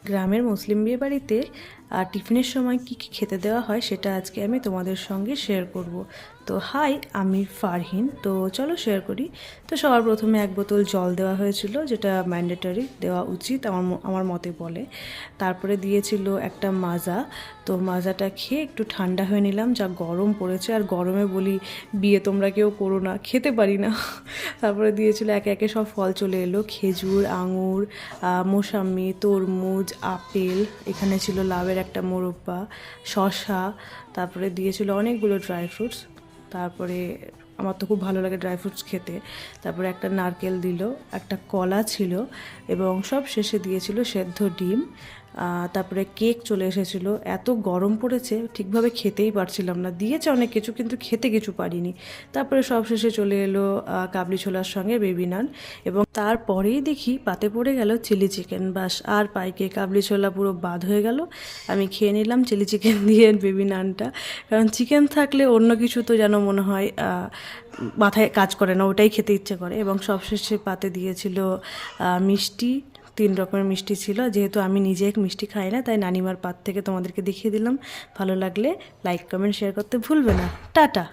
গ্রামের মুসলিম বিয়ে বাড়িতে টিফিনের সময় কি কি খেতে দেওয়া হয় সেটা আজকে আমি তোমাদের সঙ্গে শেয়ার করব। তো হাই, আমি ফারহিন। তো চলো শেয়ার করি। তো সবার প্রথমে 1 বোতল জল দেওয়া হয়েছিল, যেটা ম্যান্ডেটরি দেওয়া উচিত আমার মতে বলে। তারপরে দিয়েছিল একটা মাজা। তো মাজাটা খেয়ে একটু ঠান্ডা হয়ে নিলাম, যা গরম পড়েছে। আর গরমে বলি বিয়ে তোমরা কেউ করো না, খেতে পারি না। তারপরে দিয়েছিল একে একে সব ফল চলে এলো, খেজুর, আঙুর, মোসাম্মি, তরমুজ, আপেল, এখানে ছিল লাউয়ের একটা মোরব্বা, শসা। তারপরে দিয়েছিল অনেকগুলো ড্রাই ফ্রুটস। তারপরে আমার তো খুব ভালো লাগে ড্রাই ফ্রুটস খেতে। তারপরে একটা নারকেল দিল, একটা কলা ছিল, এবং সব শেষে দিয়েছিল সেদ্ধ ডিম। তারপরে কেক চলে এসেছিলো। এত গরম পড়েছে, ঠিকভাবে খেতেই পারছিলাম না। দিয়েছে অনেক কিছু, কিন্তু খেতে কিছু পারিনি। তারপরে সব শেষে চলে এলো কাবলি ছোলার সঙ্গে বেবি নান, এবং তারপরেই দেখি পাতে পড়ে গেল চিলি চিকেন। বাস আর পাইকে কাবলি ছোলা পুরো বাদ হয়ে গেল। আমি খেয়ে নিলাম চিলি চিকেন দিয়ে বেবি নানটা, কারণ চিকেন থাকলে অন্য কিছু তো যেন মনে হয় মাথায় কাজ করে না, ওটাই খেতে ইচ্ছে করে। এবং সবশেষে পাতে দিয়েছিল মিষ্টি। 3 রকমের মিষ্টি ছিল। যেহেতু আমি নিজে মিষ্টি খাই না, তাই নানিমার পাত থেকে তোমাদেরকে দেখিয়ে দিলাম। ভালো লাগলে লাইক, কমেন্ট, শেয়ার করতে ভুলবে না। টাটা।